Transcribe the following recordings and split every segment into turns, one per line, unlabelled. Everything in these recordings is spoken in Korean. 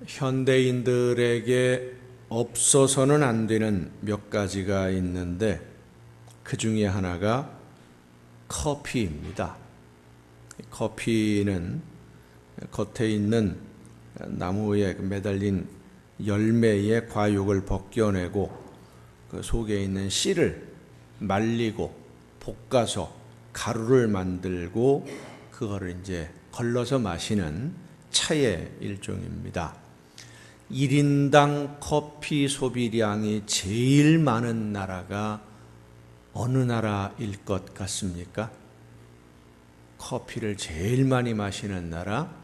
현대인들에게 없어서는 안 되는 몇 가지가 있는데 그 중에 하나가 커피입니다. 커피는 겉에 있는 나무에 매달린 열매의 과육을 벗겨내고 그 속에 있는 씨를 말리고 볶아서 가루를 만들고 그거를 이제 걸러서 마시는 차의 일종입니다. 1인당 커피 소비량이 제일 많은 나라가 어느 나라일 것 같습니까? 커피를 제일 많이 마시는 나라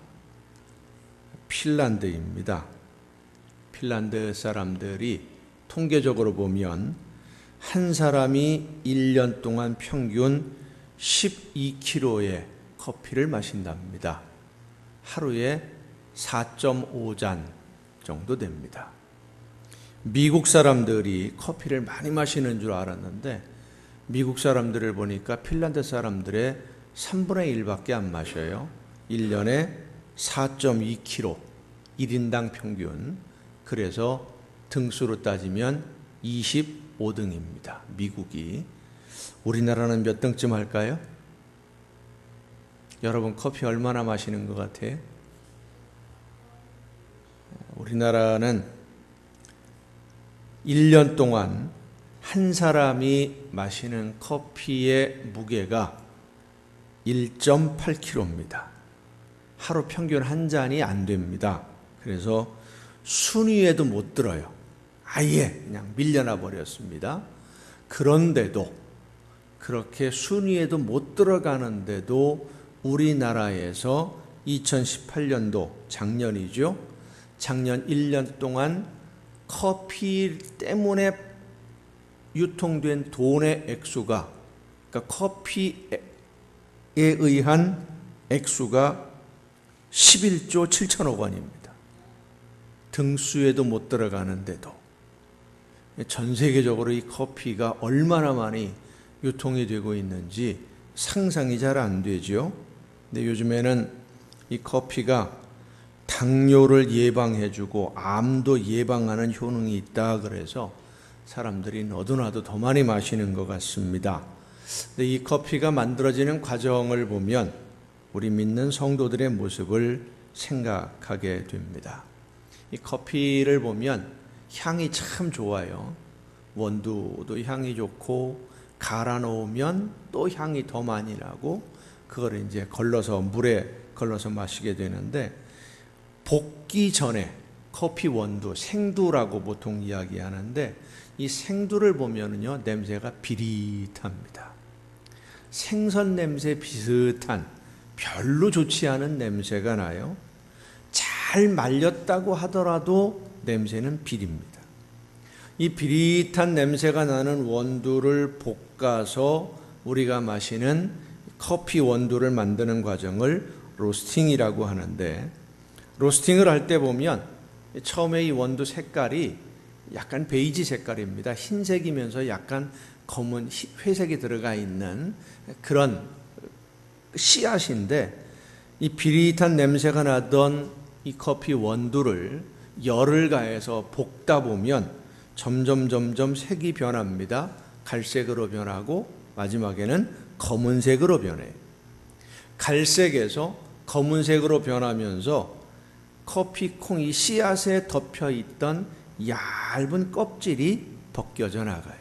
핀란드입니다. 핀란드 사람들이 통계적으로 보면 한 사람이 1년 동안 평균 12kg의 커피를 마신답니다. 하루에 4.5잔 정도 됩니다. 미국 사람들이 커피를 많이 마시는 줄 알았는데 미국 사람들을 보니까 핀란드 사람들의 3분의 1밖에 안 마셔요. 1년에 4.2kg 1인당 평균. 그래서 등수로 따지면 25등입니다. 미국이. 우리나라는 몇 등쯤 할까요? 여러분 커피 얼마나 마시는 것 같아요? 우리나라는 1년 동안 한 사람이 마시는 커피의 무게가 1.8kg입니다. 하루 평균 한 잔이 안 됩니다. 그래서 순위에도 못 들어요. 아예 그냥 밀려나 버렸습니다. 그런데도 그렇게 순위에도 못 들어가는데도 우리나라에서 2018년도 작년이죠. 작년 1년 동안 커피 때문에 유통된 돈의 액수가, 그러니까 커피에 의한 액수가 11조 7천억 원입니다. 등수에도 못 들어가는데도. 전 세계적으로 이 커피가 얼마나 많이 유통이 되고 있는지 상상이 잘 안 되죠. 근데 요즘에는 이 커피가 당뇨를 예방해주고 암도 예방하는 효능이 있다 그래서 사람들이 너도나도 더 많이 마시는 것 같습니다. 근데 이 커피가 만들어지는 과정을 보면 우리 믿는 성도들의 모습을 생각하게 됩니다. 이 커피를 보면 향이 참 좋아요. 원두도 향이 좋고 갈아 놓으면 또 향이 더 많이 나고 그걸 이제 걸러서 물에 걸러서 마시게 되는데 볶기 전에 커피 원두, 생두라고 보통 이야기하는데 이 생두를 보면은요 냄새가 비릿합니다. 생선 냄새 비슷한 별로 좋지 않은 냄새가 나요. 잘 말렸다고 하더라도 냄새는 비립니다. 이 비릿한 냄새가 나는 원두를 볶아서 우리가 마시는 커피 원두를 만드는 과정을 로스팅이라고 하는데 로스팅을 할 때 보면 처음에 이 원두 색깔이 약간 베이지 색깔입니다. 흰색이면서 약간 검은 회색이 들어가 있는 그런 씨앗인데 이 비릿한 냄새가 나던 이 커피 원두를 열을 가해서 볶다 보면 점점 색이 변합니다. 갈색으로 변하고 마지막에는 검은색으로 변해요. 갈색에서 검은색으로 변하면서 커피 콩이 씨앗에 덮여 있던 얇은 껍질이 벗겨져 나가요.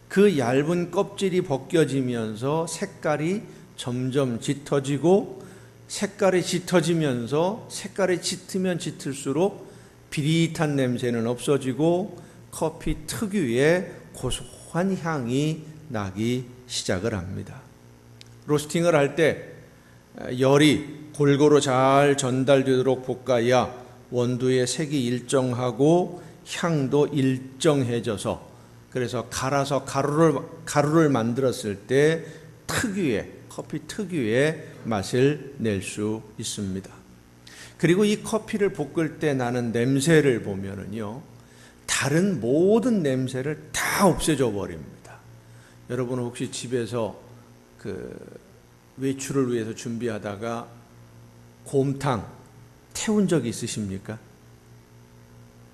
그 얇은 껍질이 벗겨지면서 색깔이 점점 짙어지고 색깔이 짙어지면서 색깔이 짙으면 짙을수록 비릿한 냄새는 없어지고 커피 특유의 고소한 향이 나기 시작을 합니다. 로스팅을 할 때 열이 골고루 잘 전달되도록 볶아야 원두의 색이 일정하고 향도 일정해져서 그래서 갈아서 가루를 만들었을 때 커피 특유의 맛을 낼 수 있습니다. 그리고 이 커피를 볶을 때 나는 냄새를 보면은요 다른 모든 냄새를 다 없애줘 버립니다. 여러분은 혹시 집에서 외출을 위해서 준비하다가 곰탕 태운 적이 있으십니까?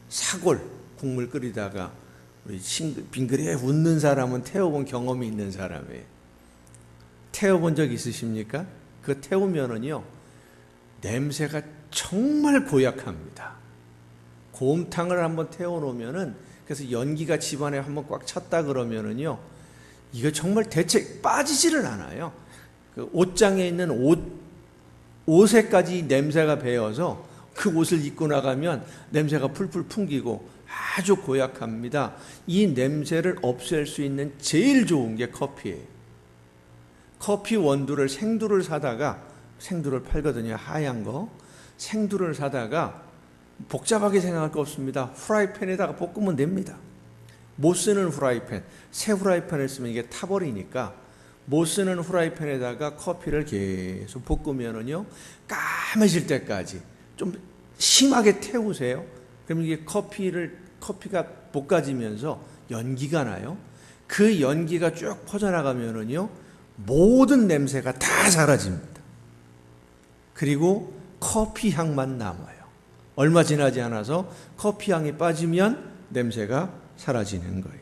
사골 국물 끓이다가 우리 빙그레 웃는 사람은 태워본 경험이 있는 사람이에요. 태워본 적 있으십니까? 그 태우면은요 냄새가 정말 고약합니다. 곰탕을 한번 태워놓으면은, 그래서 연기가 집안에 한번 꽉 찼다 그러면은요 이거 정말 대체 빠지지를 않아요. 그 옷장에 있는 옷에까지 냄새가 배어서 그 옷을 입고 나가면 냄새가 풀풀 풍기고 아주 고약합니다. 이 냄새를 없앨 수 있는 제일 좋은 게 커피예요. 커피 원두를, 생두를 사다가, 생두를 팔거든요, 하얀 거. 생두를 사다가 복잡하게 생각할 거 없습니다. 후라이팬에다가 볶으면 됩니다. 못 쓰는 후라이팬, 새 후라이팬을 쓰면 이게 타버리니까 못 쓰는 후라이팬에다가 커피를 계속 볶으면은요 까매질 때까지 좀 심하게 태우세요. 그럼 이게 커피가 볶아지면서 연기가 나요. 그 연기가 쭉 퍼져나가면은요 모든 냄새가 다 사라집니다. 그리고 커피 향만 남아요. 얼마 지나지 않아서 커피 향이 빠지면 냄새가 사라지는 거예요.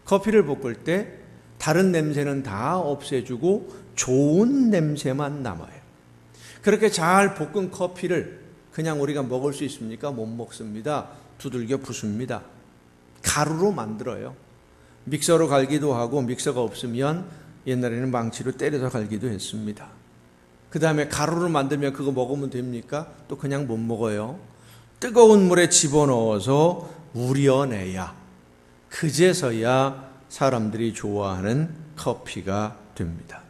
커피를 볶을 때 다른 냄새는 다 없애주고 좋은 냄새만 남아요. 그렇게 잘 볶은 커피를 그냥 우리가 먹을 수 있습니까? 못 먹습니다. 두들겨 부숩니다. 가루로 만들어요. 믹서로 갈기도 하고, 믹서가 없으면 옛날에는 망치로 때려서 갈기도 했습니다. 그 다음에 가루를 만들면 그거 먹으면 됩니까? 또 그냥 못 먹어요. 뜨거운 물에 집어넣어서 우려내야, 그제서야 사람들이 좋아하는 커피가 됩니다.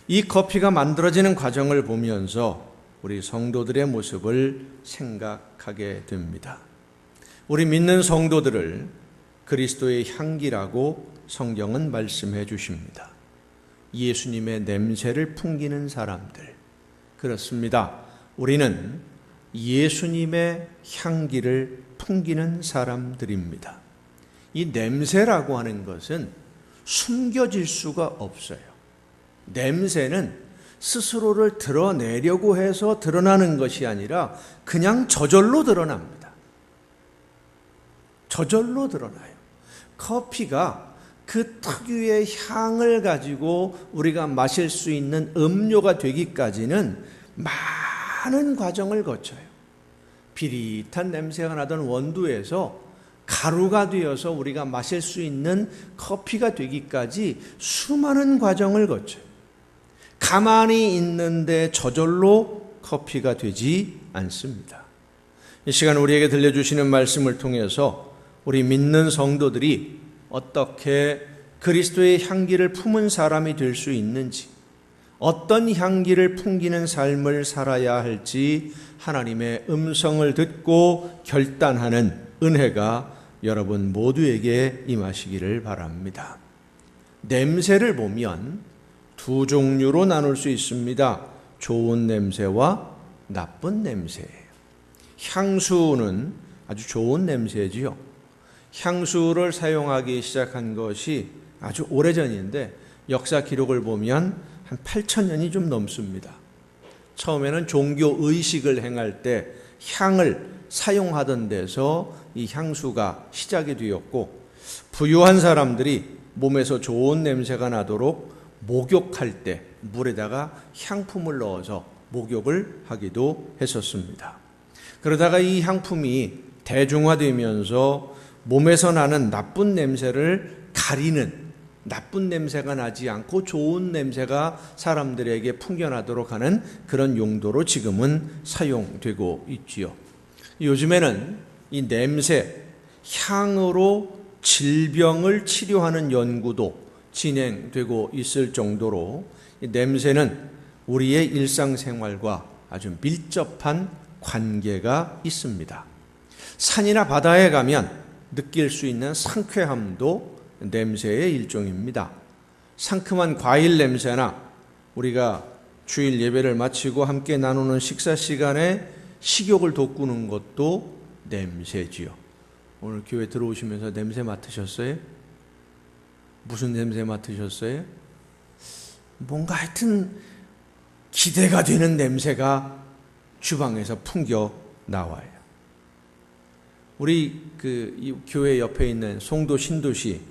이 커피가 만들어지는 과정을 보면서 우리 성도들의 모습을 생각하게 됩니다. 우리 믿는 성도들을 그리스도의 향기라고 성경은 말씀해 주십니다. 예수님의 냄새를 풍기는 사람들. 그렇습니다. 우리는 예수님의 향기를 풍기는 사람들입니다. 이 냄새라고 하는 것은 숨겨질 수가 없어요. 냄새는 스스로를 드러내려고 해서 드러나는 것이 아니라 그냥 저절로 드러납니다. 저절로 드러나요. 커피가 그 특유의 향을 가지고 우리가 마실 수 있는 음료가 되기까지는 많은 과정을 거쳐요. 비릿한 냄새가 나던 원두에서 가루가 되어서 우리가 마실 수 있는 커피가 되기까지 수많은 과정을 거쳐요. 가만히 있는데 저절로 커피가 되지 않습니다. 이 시간 우리에게 들려주시는 말씀을 통해서 우리 믿는 성도들이 어떻게 그리스도의 향기를 품은 사람이 될 수 있는지, 어떤 향기를 풍기는 삶을 살아야 할지 하나님의 음성을 듣고 결단하는 은혜가 여러분 모두에게 임하시기를 바랍니다. 냄새를 보면 두 종류로 나눌 수 있습니다. 좋은 냄새와 나쁜 냄새예요. 향수는 아주 좋은 냄새지요. 향수를 사용하기 시작한 것이 아주 오래전인데 역사 기록을 보면 한 8,000년이 좀 넘습니다. 처음에는 종교 의식을 행할 때 향을 사용하던 데서 이 향수가 시작이 되었고, 부유한 사람들이 몸에서 좋은 냄새가 나도록 목욕할 때 물에다가 향품을 넣어서 목욕을 하기도 했었습니다. 그러다가 이 향품이 대중화되면서 몸에서 나는 나쁜 냄새를 가리는, 나쁜 냄새가 나지 않고 좋은 냄새가 사람들에게 풍겨나도록 하는 그런 용도로 지금은 사용되고 있지요. 요즘에는 이 냄새, 향으로 질병을 치료하는 연구도 진행되고 있을 정도로 이 냄새는 우리의 일상생활과 아주 밀접한 관계가 있습니다. 산이나 바다에 가면 느낄 수 있는 상쾌함도 냄새의 일종입니다. 상큼한 과일 냄새나 우리가 주일 예배를 마치고 함께 나누는 식사 시간에 식욕을 돋구는 것도 냄새지요. 오늘 교회 들어오시면서 냄새 맡으셨어요? 무슨 냄새 맡으셨어요? 뭔가 하여튼 기대가 되는 냄새가 주방에서 풍겨 나와요. 우리 이 교회 옆에 있는 송도 신도시,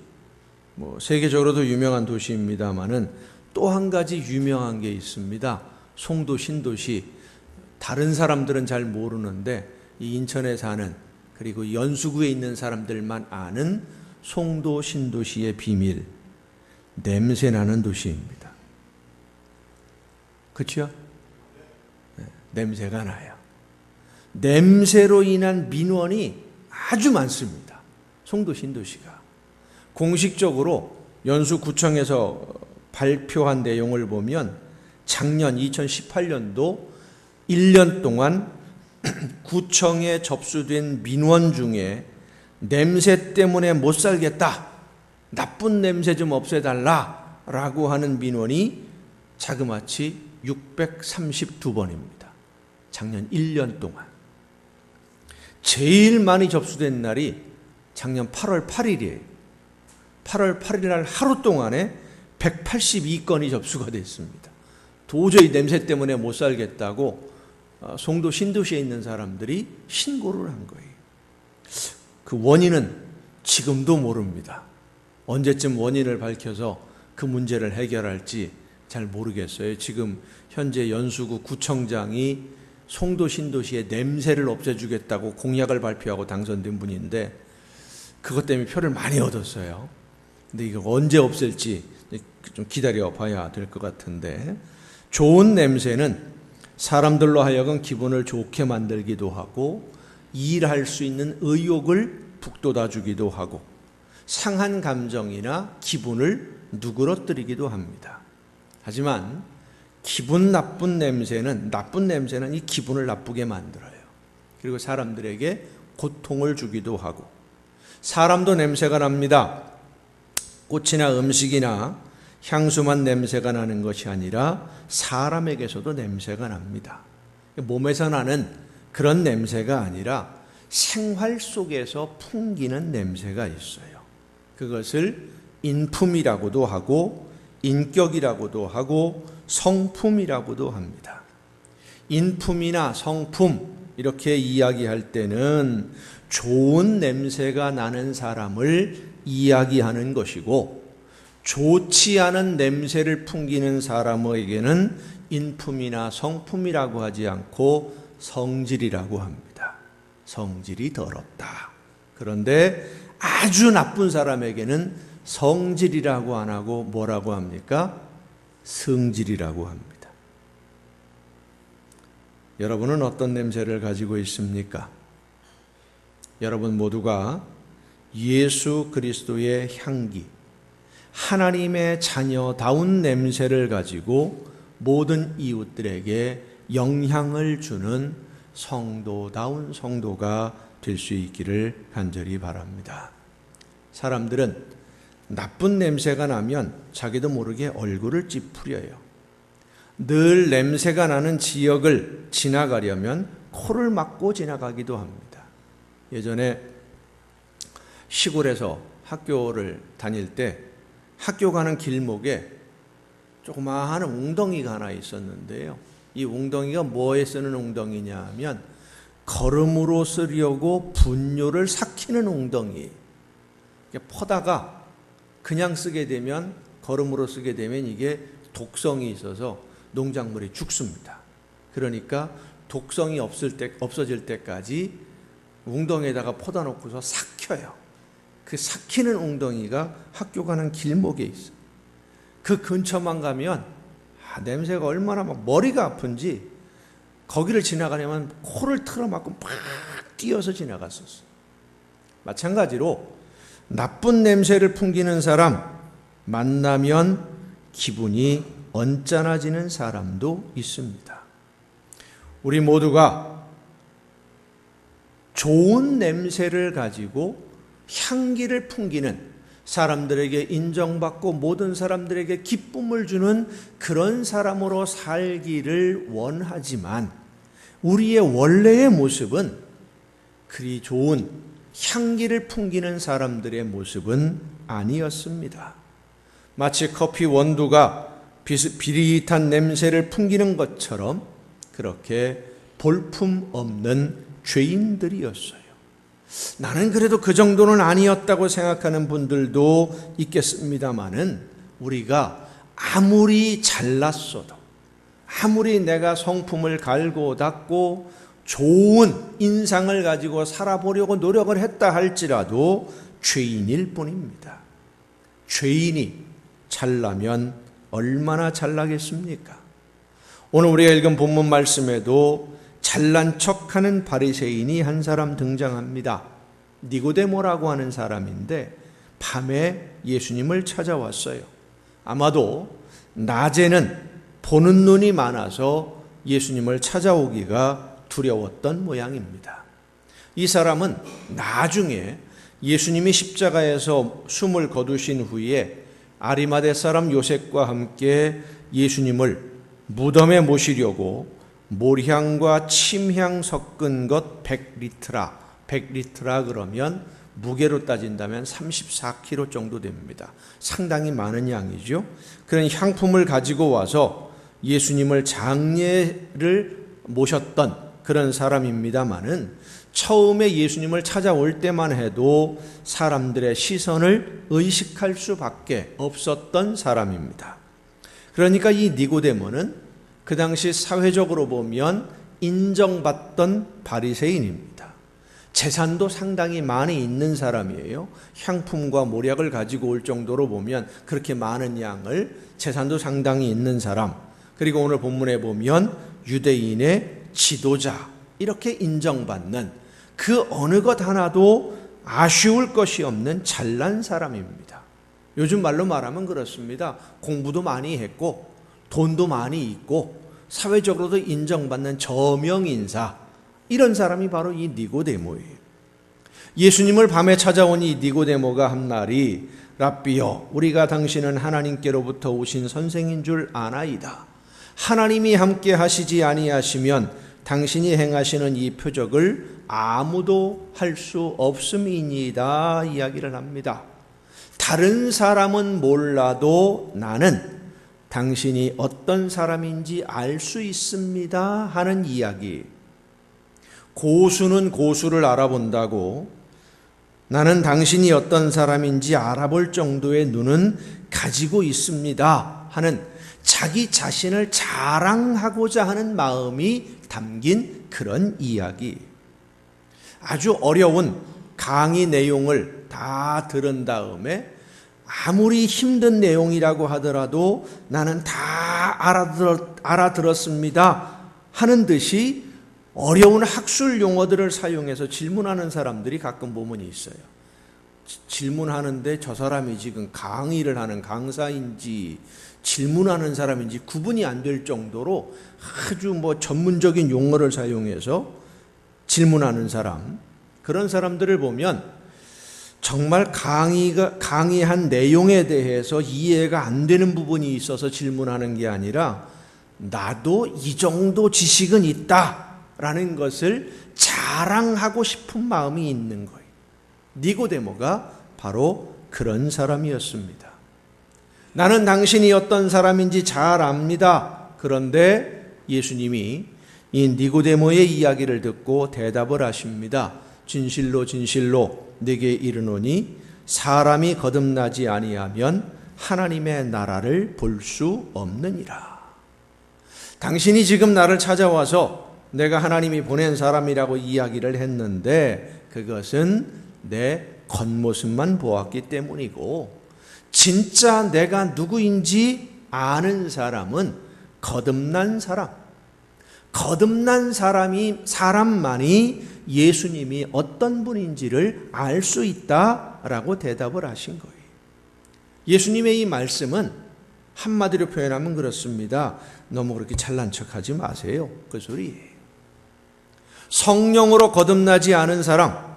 세계적으로도 유명한 도시입니다만은 또 한 가지 유명한 게 있습니다. 송도 신도시. 다른 사람들은 잘 모르는데 이 인천에 사는, 그리고 연수구에 있는 사람들만 아는 송도 신도시의 비밀, 냄새나는 도시입니다. 그렇죠? 네, 냄새가 나요. 냄새로 인한 민원이 아주 많습니다. 송도 신도시가. 공식적으로 연수구청에서 발표한 내용을 보면 작년 2018년도 1년 동안 구청에 접수된 민원 중에 냄새 때문에 못 살겠다, 나쁜 냄새 좀 없애달라 라고 하는 민원이 자그마치 632번입니다. 작년 1년 동안. 제일 많이 접수된 날이 작년 8월 8일이에요. 8월 8일 날 하루 동안에 182건이 접수가 됐습니다. 도저히 냄새 때문에 못 살겠다고 송도 신도시에 있는 사람들이 신고를 한 거예요. 그 원인은 지금도 모릅니다. 언제쯤 원인을 밝혀서 그 문제를 해결할지 잘 모르겠어요. 지금 현재 연수구 구청장이 송도 신도시의 냄새를 없애주겠다고 공약을 발표하고 당선된 분인데 그것 때문에 표를 많이 얻었어요. 근데 이거 언제 없앨지 좀 기다려 봐야 될 것 같은데, 좋은 냄새는 사람들로 하여금 기분을 좋게 만들기도 하고 일할 수 있는 의욕을 북돋아 주기도 하고 상한 감정이나 기분을 누그러뜨리기도 합니다. 하지만 나쁜 냄새는 이 기분을 나쁘게 만들어요. 그리고 사람들에게 고통을 주기도 하고, 사람도 냄새가 납니다. 꽃이나 음식이나 향수만 냄새가 나는 것이 아니라 사람에게서도 냄새가 납니다. 몸에서 나는 그런 냄새가 아니라 생활 속에서 풍기는 냄새가 있어요. 그것을 인품이라고도 하고 인격이라고도 하고 성품이라고도 합니다. 인품이나 성품 이렇게 이야기할 때는 좋은 냄새가 나는 사람을 이야기하는 것이고, 좋지 않은 냄새를 풍기는 사람에게는 인품이나 성품이라고 하지 않고 성질이라고 합니다. 성질이 더럽다. 그런데 아주 나쁜 사람에게는 성질이라고 안 하고 뭐라고 합니까? 성질이라고 합니다. 여러분은 어떤 냄새를 가지고 있습니까? 여러분 모두가 예수 그리스도의 향기, 하나님의 자녀다운 냄새를 가지고 모든 이웃들에게 영향을 주는 성도다운 성도가 될 수 있기를 간절히 바랍니다. 사람들은 나쁜 냄새가 나면 자기도 모르게 얼굴을 찌푸려요. 늘 냄새가 나는 지역을 지나가려면 코를 막고 지나가기도 합니다. 예전에 시골에서 학교를 다닐 때 학교 가는 길목에 조그마한 웅덩이가 하나 있었는데요. 이 웅덩이가 뭐에 쓰는 웅덩이냐 하면 거름으로 쓰려고 분뇨를 삭히는 웅덩이. 퍼다가 그냥 쓰게 되면, 거름으로 쓰게 되면 이게 독성이 있어서 농작물이 죽습니다. 그러니까 독성이 없어질 때까지 웅덩이에다가 퍼다 놓고서 삭혀요. 그 삭히는 웅덩이가 학교 가는 길목에 있어요. 그 근처만 가면 냄새가 얼마나 머리가 아픈지 거기를 지나가려면 코를 틀어막고 막 뛰어서 지나갔었어요. 마찬가지로 나쁜 냄새를 풍기는 사람 만나면 기분이 언짢아지는 사람도 있습니다. 우리 모두가 좋은 냄새를 가지고 향기를 풍기는, 사람들에게 인정받고 모든 사람들에게 기쁨을 주는 그런 사람으로 살기를 원하지만 우리의 원래의 모습은 그리 좋은 향기를 풍기는 사람들의 모습은 아니었습니다. 마치 커피 원두가 비릿한 냄새를 풍기는 것처럼 그렇게 볼품 없는 죄인들이었어요. 나는 그래도 그 정도는 아니었다고 생각하는 분들도 있겠습니다마는, 우리가 아무리 잘났어도, 아무리 내가 성품을 갈고 닦고 좋은 인상을 가지고 살아보려고 노력을 했다 할지라도 죄인일 뿐입니다. 죄인이 잘나면 얼마나 잘나겠습니까? 오늘 우리가 읽은 본문 말씀에도 잘난 척하는 바리새인이 한 사람 등장합니다. 니고데모라고 하는 사람인데 밤에 예수님을 찾아왔어요. 아마도 낮에는 보는 눈이 많아서 예수님을 찾아오기가 두려웠던 모양입니다. 이 사람은 나중에 예수님이 십자가에서 숨을 거두신 후에 아리마대 사람 요셉과 함께 예수님을 무덤에 모시려고 몰향과 침향 섞은 것 100리트라 그러면 무게로 따진다면 34kg 정도 됩니다. 상당히 많은 양이죠. 그런 향품을 가지고 와서 예수님을 장례를 모셨던 그런 사람입니다마는, 처음에 예수님을 찾아올 때만 해도 사람들의 시선을 의식할 수밖에 없었던 사람입니다. 그러니까 이 니고데모는 그 당시 사회적으로 보면 인정받던 바리새인입니다. 재산도 상당히 많이 있는 사람이에요. 향품과 모략을 가지고 올 정도로 보면 그렇게 많은 양을, 재산도 상당히 있는 사람, 그리고 오늘 본문에 보면 유대인의 지도자, 이렇게 인정받는, 그 어느 것 하나도 아쉬울 것이 없는 잘난 사람입니다. 요즘 말로 말하면 그렇습니다. 공부도 많이 했고 돈도 많이 있고 사회적으로도 인정받는 저명인사, 이런 사람이 바로 이 니고데모예요. 예수님을 밤에 찾아온 이 니고데모가 한 말이, 랍비여, 우리가 당신은 하나님께로부터 오신 선생인 줄 아나이다. 하나님이 함께 하시지 아니하시면 당신이 행하시는 이 표적을 아무도 할 수 없음이니이다 이야기를 합니다. 다른 사람은 몰라도 나는 당신이 어떤 사람인지 알 수 있습니다 하는 이야기. 고수는 고수를 알아본다고 나는 당신이 어떤 사람인지 알아볼 정도의 눈은 가지고 있습니다 하는, 자기 자신을 자랑하고자 하는 마음이 담긴 그런 이야기. 아주 어려운 강의 내용을 다 들은 다음에 아무리 힘든 내용이라고 하더라도 나는 다 알아들었습니다 하는 듯이 어려운 학술 용어들을 사용해서 질문하는 사람들이 가끔 보면 있어요. 질문하는데 저 사람이 지금 강의를 하는 강사인지 질문하는 사람인지 구분이 안 될 정도로 아주 전문적인 용어를 사용해서 질문하는 사람, 그런 사람들을 보면 정말 강의한 내용에 대해서 이해가 안 되는 부분이 있어서 질문하는 게 아니라 나도 이 정도 지식은 있다라는 것을 자랑하고 싶은 마음이 있는 거예요. 니고데모가 바로 그런 사람이었습니다. 나는 당신이 어떤 사람인지 잘 압니다. 그런데 예수님이 이 니고데모의 이야기를 듣고 대답을 하십니다. 진실로 진실로 네게 이르노니 사람이 거듭나지 아니하면 하나님의 나라를 볼 수 없느니라. 당신이 지금 나를 찾아와서 내가 하나님이 보낸 사람이라고 이야기를 했는데 그것은 내 겉모습만 보았기 때문이고, 진짜 내가 누구인지 아는 사람은 거듭난 사람만이 예수님이 어떤 분인지를 알 수 있다라고 대답을 하신 거예요. 예수님의 이 말씀은 한마디로 표현하면 그렇습니다. 너무 그렇게 잘난 척하지 마세요, 그 소리예요. 성령으로 거듭나지 않은 사람,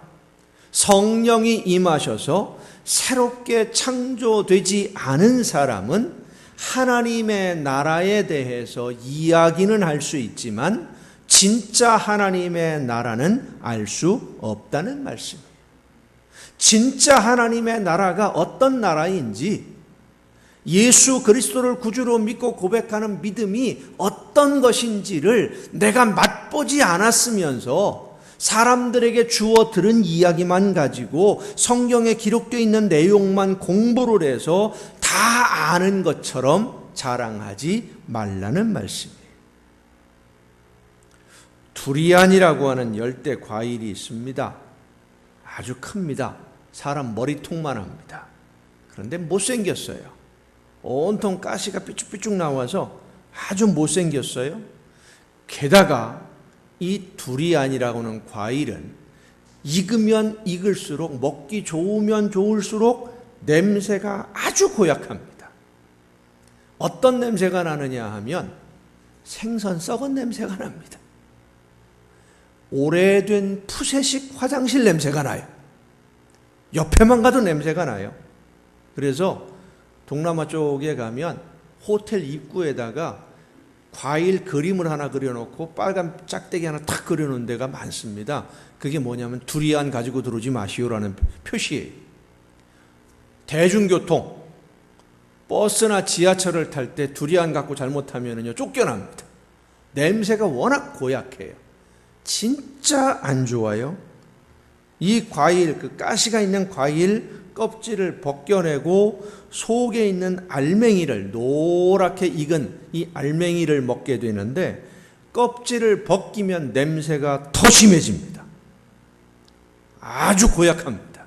성령이 임하셔서 새롭게 창조되지 않은 사람은 하나님의 나라에 대해서 이야기는 할 수 있지만 진짜 하나님의 나라는 알 수 없다는 말씀이에요. 진짜 하나님의 나라가 어떤 나라인지, 예수 그리스도를 구주로 믿고 고백하는 믿음이 어떤 것인지를 내가 맛보지 않았으면서 사람들에게 주어 들은 이야기만 가지고 성경에 기록되어 있는 내용만 공부를 해서 다 아는 것처럼 자랑하지 말라는 말씀이에요. 두리안이라고 하는 열대 과일이 있습니다. 아주 큽니다. 사람 머리통만 합니다. 그런데 못생겼어요. 온통 가시가 삐쭉삐쭉 나와서 아주 못생겼어요. 게다가 이 두리안이라고 하는 과일은 익으면 익을수록, 먹기 좋으면 좋을수록 냄새가 아주 고약합니다. 어떤 냄새가 나느냐 하면 생선 썩은 냄새가 납니다. 오래된 푸세식 화장실 냄새가 나요. 옆에만 가도 냄새가 나요. 그래서 동남아 쪽에 가면 호텔 입구에다가 과일 그림을 하나 그려놓고 빨간 짝대기 하나 탁 그려놓은 데가 많습니다. 그게 뭐냐면 두리안 가지고 들어오지 마시오라는 표시예요. 대중교통, 버스나 지하철을 탈 때 두리안 갖고 잘못하면요 쫓겨납니다. 냄새가 워낙 고약해요. 진짜 안 좋아요. 이 과일, 그 가시가 있는 과일 껍질을 벗겨내고 속에 있는 알맹이를, 노랗게 익은 이 알맹이를 먹게 되는데 껍질을 벗기면 냄새가 더 심해집니다. 아주 고약합니다.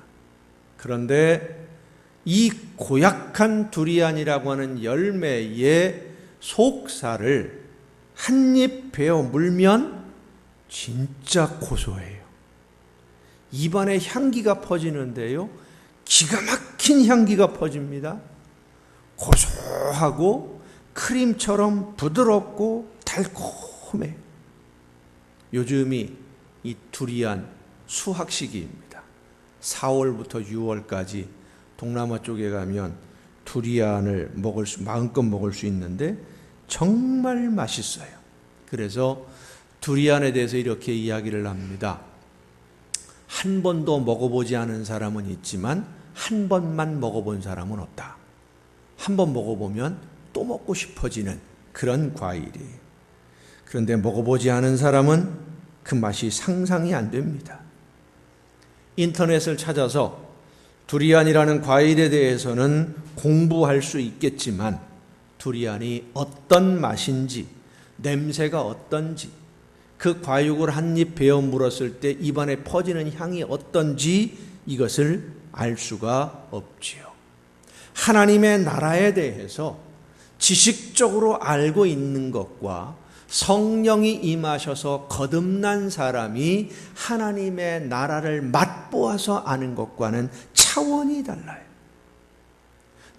그런데 이 고약한 두리안이라고 하는 열매의 속살을 한 입 베어 물면 진짜 고소해요. 입안에 향기가 퍼지는데요, 기가 막힌 향기가 퍼집니다. 고소하고 크림처럼 부드럽고 달콤해요. 요즘이 이 두리안 수확 시기입니다. 4월부터 6월까지 동남아 쪽에 가면 두리안을 마음껏 먹을 수 있는데 정말 맛있어요. 그래서 두리안에 대해서 이렇게 이야기를 합니다. 한 번도 먹어보지 않은 사람은 있지만 한 번만 먹어본 사람은 없다. 한 번 먹어보면 또 먹고 싶어지는 그런 과일이에요. 그런데 먹어보지 않은 사람은 그 맛이 상상이 안 됩니다. 인터넷을 찾아서 두리안이라는 과일에 대해서는 공부할 수 있겠지만 두리안이 어떤 맛인지, 냄새가 어떤지, 그 과육을 한 입 베어 물었을 때 입안에 퍼지는 향이 어떤지 이것을 알 수가 없지요. 하나님의 나라에 대해서 지식적으로 알고 있는 것과 성령이 임하셔서 거듭난 사람이 하나님의 나라를 맛보아서 아는 것과는 차원이 달라요.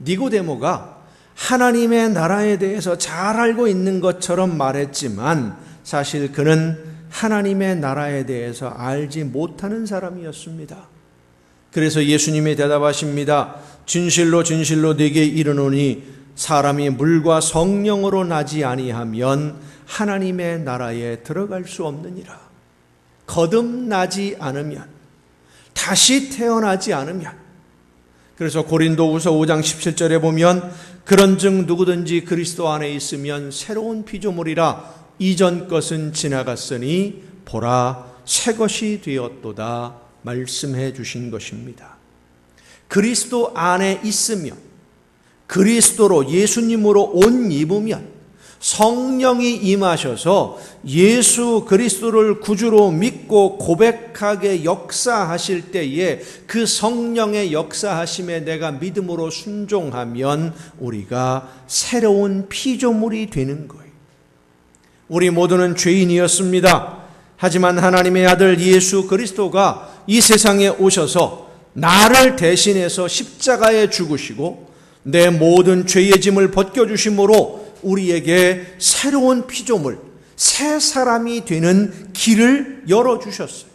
니고데모가 하나님의 나라에 대해서 잘 알고 있는 것처럼 말했지만 사실 그는 하나님의 나라에 대해서 알지 못하는 사람이었습니다. 그래서 예수님이 대답하십니다. 진실로 진실로 네게 이르노니 사람이 물과 성령으로 나지 아니하면 하나님의 나라에 들어갈 수 없느니라. 거듭나지 않으면, 다시 태어나지 않으면. 그래서 고린도후서 5장 17절에 보면 그런즉 누구든지 그리스도 안에 있으면 새로운 피조물이라 이전 것은 지나갔으니 보라 새 것이 되었도다 말씀해 주신 것입니다. 그리스도 안에 있으면, 그리스도로 예수님으로 옷 입으면, 성령이 임하셔서 예수 그리스도를 구주로 믿고 고백하게 역사하실 때에 그 성령의 역사하심에 내가 믿음으로 순종하면 우리가 새로운 피조물이 되는 거예요. 우리 모두는 죄인이었습니다. 하지만 하나님의 아들 예수 그리스도가 이 세상에 오셔서 나를 대신해서 십자가에 죽으시고 내 모든 죄의 짐을 벗겨주심으로 우리에게 새로운 피조물, 새 사람이 되는 길을 열어주셨어요.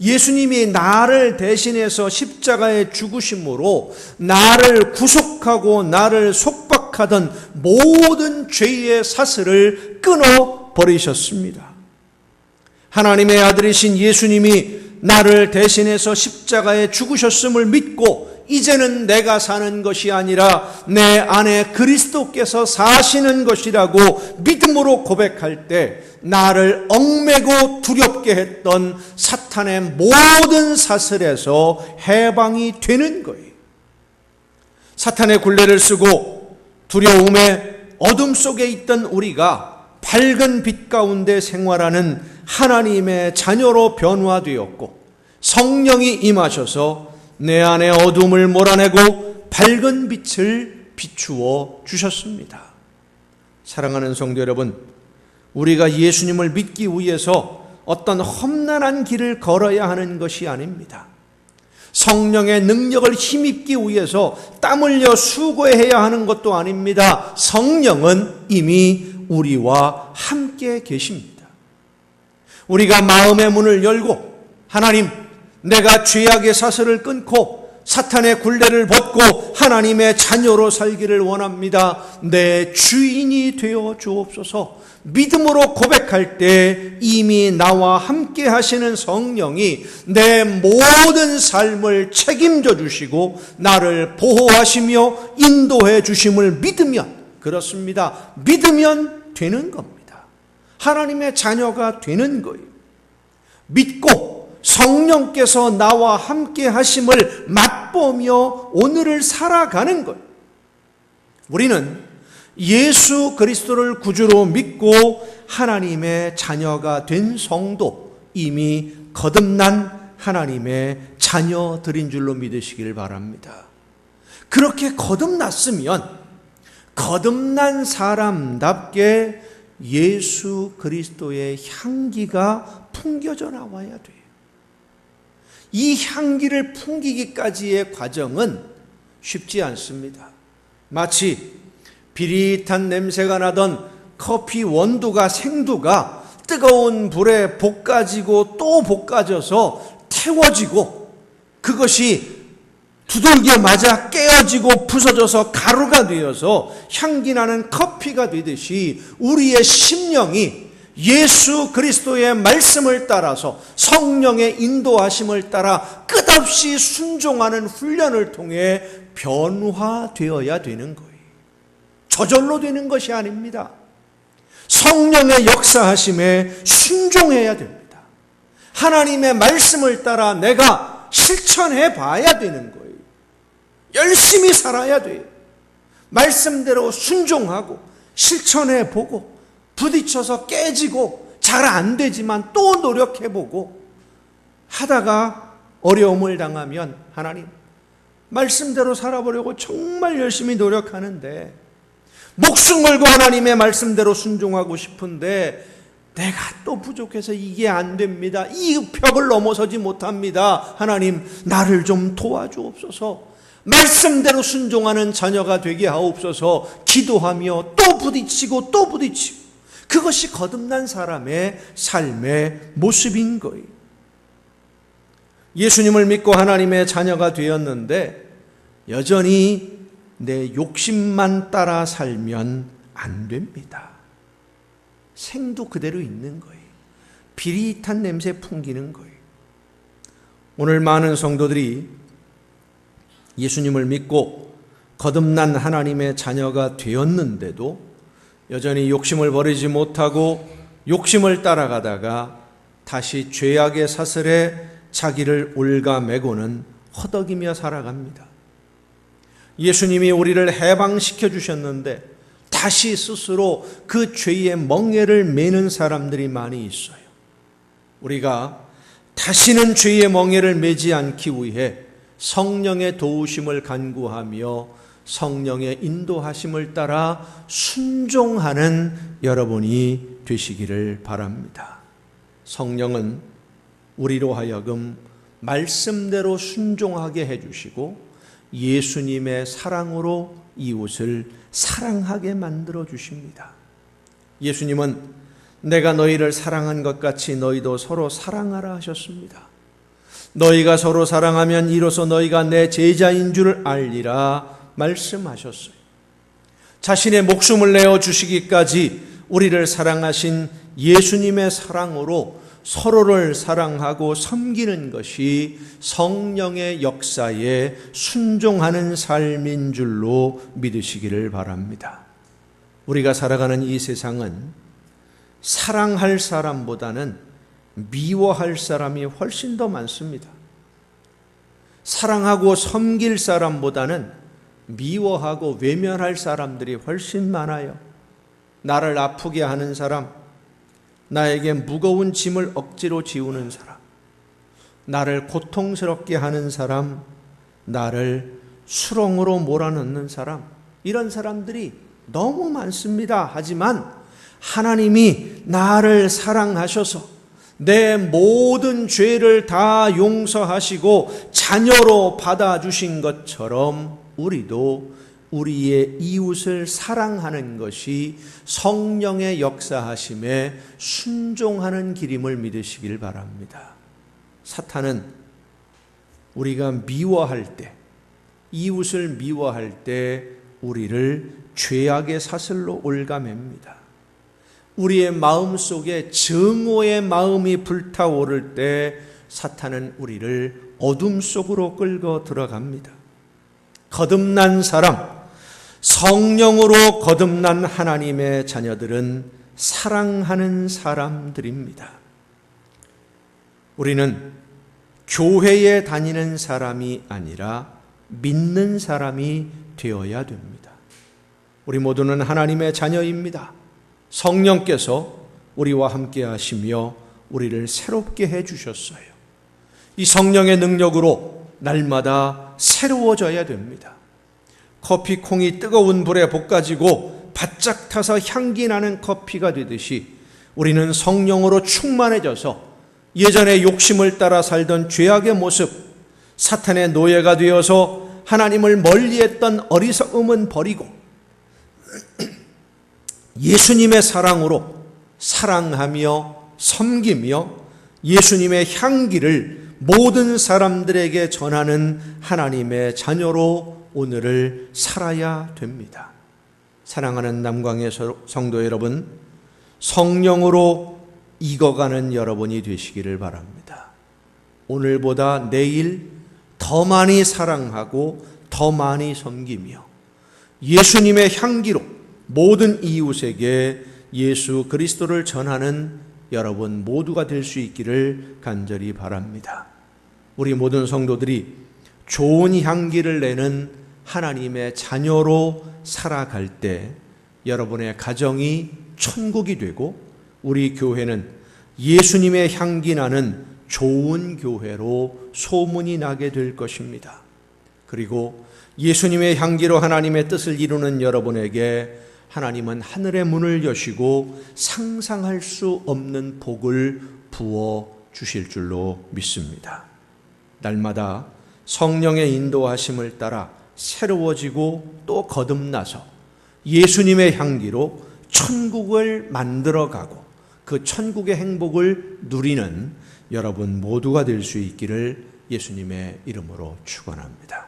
예수님이 나를 대신해서 십자가에 죽으심으로 나를 구속하고 나를 속박하던 모든 죄의 사슬을 끊어버리셨습니다. 하나님의 아들이신 예수님이 나를 대신해서 십자가에 죽으셨음을 믿고 이제는 내가 사는 것이 아니라 내 안에 그리스도께서 사시는 것이라고 믿음으로 고백할 때 나를 얽매고 두렵게 했던 사탄의 모든 사슬에서 해방이 되는 거예요. 사탄의 굴레를 쓰고 두려움의 어둠 속에 있던 우리가 밝은 빛 가운데 생활하는 하나님의 자녀로 변화되었고 성령이 임하셔서 내 안의 어둠을 몰아내고 밝은 빛을 비추어 주셨습니다. 사랑하는 성도 여러분, 우리가 예수님을 믿기 위해서 어떤 험난한 길을 걸어야 하는 것이 아닙니다. 성령의 능력을 힘입기 위해서 땀 흘려 수고해야 하는 것도 아닙니다. 성령은 이미 우리와 함께 계십니다. 우리가 마음의 문을 열고 하나님, 내가 죄악의 사슬을 끊고 사탄의 굴레를 벗고 하나님의 자녀로 살기를 원합니다. 내 주인이 되어 주옵소서. 믿음으로 고백할 때 이미 나와 함께 하시는 성령이 내 모든 삶을 책임져 주시고 나를 보호하시며 인도해 주심을 믿으면, 그렇습니다, 믿으면 되는 겁니다. 하나님의 자녀가 되는 거예요. 믿고 성령께서 나와 함께 하심을 맛보며 오늘을 살아가는 거예요. 우리는 예수 그리스도를 구주로 믿고 하나님의 자녀가 된 성도, 이미 거듭난 하나님의 자녀들인 줄로 믿으시기를 바랍니다. 그렇게 거듭났으면 거듭난 사람답게 예수 그리스도의 향기가 풍겨져 나와야 돼요. 이 향기를 풍기기까지의 과정은 쉽지 않습니다. 마치 비릿한 냄새가 나던 커피 원두가, 생두가 뜨거운 불에 볶아지고 또 볶아져서 태워지고 그것이 두들겨 맞아 깨어지고 부서져서 가루가 되어서 향기나는 커피가 되듯이 우리의 심령이 예수 그리스도의 말씀을 따라서 성령의 인도하심을 따라 끝없이 순종하는 훈련을 통해 변화되어야 되는 거예요. 저절로 되는 것이 아닙니다. 성령의 역사하심에 순종해야 됩니다. 하나님의 말씀을 따라 내가 실천해 봐야 되는 거예요. 열심히 살아야 돼요. 말씀대로 순종하고 실천해 보고 부딪혀서 깨지고 잘 안 되지만 또 노력해 보고 하다가 어려움을 당하면 하나님, 말씀대로 살아보려고 정말 열심히 노력하는데 목숨 걸고 하나님의 말씀대로 순종하고 싶은데 내가 또 부족해서 이게 안 됩니다. 이 벽을 넘어서지 못합니다. 하나님, 나를 좀 도와주옵소서. 말씀대로 순종하는 자녀가 되게 하옵소서. 기도하며 또 부딪히고 또 부딪히고, 그것이 거듭난 사람의 삶의 모습인 거예요. 예수님을 믿고 하나님의 자녀가 되었는데 여전히 내 욕심만 따라 살면 안 됩니다. 생도 그대로 있는 거예요. 비릿한 냄새 풍기는 거예요. 오늘 많은 성도들이 예수님을 믿고 거듭난 하나님의 자녀가 되었는데도 여전히 욕심을 버리지 못하고 욕심을 따라가다가 다시 죄악의 사슬에 자기를 올가매고는 허덕이며 살아갑니다. 예수님이 우리를 해방시켜 주셨는데 다시 스스로 그 죄의 멍에를 매는 사람들이 많이 있어요. 우리가 다시는 죄의 멍에를 매지 않기 위해 성령의 도우심을 간구하며 성령의 인도하심을 따라 순종하는 여러분이 되시기를 바랍니다. 성령은 우리로 하여금 말씀대로 순종하게 해주시고 예수님의 사랑으로 이웃을 사랑하게 만들어 주십니다. 예수님은 내가 너희를 사랑한 것 같이 너희도 서로 사랑하라 하셨습니다. 너희가 서로 사랑하면 이로써 너희가 내 제자인 줄 알리라 말씀하셨어요. 자신의 목숨을 내어 주시기까지 우리를 사랑하신 예수님의 사랑으로 서로를 사랑하고 섬기는 것이 성령의 역사에 순종하는 삶인 줄로 믿으시기를 바랍니다. 우리가 살아가는 이 세상은 사랑할 사람보다는 미워할 사람이 훨씬 더 많습니다. 사랑하고 섬길 사람보다는 미워하고 외면할 사람들이 훨씬 많아요. 나를 아프게 하는 사람, 나에게 무거운 짐을 억지로 지우는 사람, 나를 고통스럽게 하는 사람, 나를 수렁으로 몰아넣는 사람, 이런 사람들이 너무 많습니다. 하지만 하나님이 나를 사랑하셔서 내 모든 죄를 다 용서하시고 자녀로 받아주신 것처럼 우리도 우리의 이웃을 사랑하는 것이 성령의 역사하심에 순종하는 길임을 믿으시길 바랍니다. 사탄은 우리가 미워할 때, 이웃을 미워할 때 우리를 죄악의 사슬로 올가맵니다. 우리의 마음 속에 증오의 마음이 불타오를 때 사탄은 우리를 어둠 속으로 끌고 들어갑니다. 거듭난 사람, 성령으로 거듭난 하나님의 자녀들은 사랑하는 사람들입니다. 우리는 교회에 다니는 사람이 아니라 믿는 사람이 되어야 됩니다. 우리 모두는 하나님의 자녀입니다. 성령께서 우리와 함께 하시며 우리를 새롭게 해주셨어요. 이 성령의 능력으로 날마다 새로워져야 됩니다. 커피콩이 뜨거운 불에 볶아지고 바짝 타서 향기 나는 커피가 되듯이 우리는 성령으로 충만해져서 예전에 욕심을 따라 살던 죄악의 모습, 사탄의 노예가 되어서 하나님을 멀리했던 어리석음은 버리고 예수님의 사랑으로 사랑하며 섬기며 예수님의 향기를 모든 사람들에게 전하는 하나님의 자녀로 오늘을 살아야 됩니다. 사랑하는 남광의 성도 여러분, 성령으로 익어가는 여러분이 되시기를 바랍니다. 오늘보다 내일 더 많이 사랑하고 더 많이 섬기며 예수님의 향기로 모든 이웃에게 예수 그리스도를 전하는 여러분 모두가 될 수 있기를 간절히 바랍니다. 우리 모든 성도들이 좋은 향기를 내는 하나님의 자녀로 살아갈 때 여러분의 가정이 천국이 되고 우리 교회는 예수님의 향기 나는 좋은 교회로 소문이 나게 될 것입니다. 그리고 예수님의 향기로 하나님의 뜻을 이루는 여러분에게 하나님은 하늘의 문을 여시고 상상할 수 없는 복을 부어 주실 줄로 믿습니다. 날마다 성령의 인도하심을 따라 새로워지고 또 거듭나서 예수님의 향기로 천국을 만들어가고 그 천국의 행복을 누리는 여러분 모두가 될 수 있기를 예수님의 이름으로 축원합니다.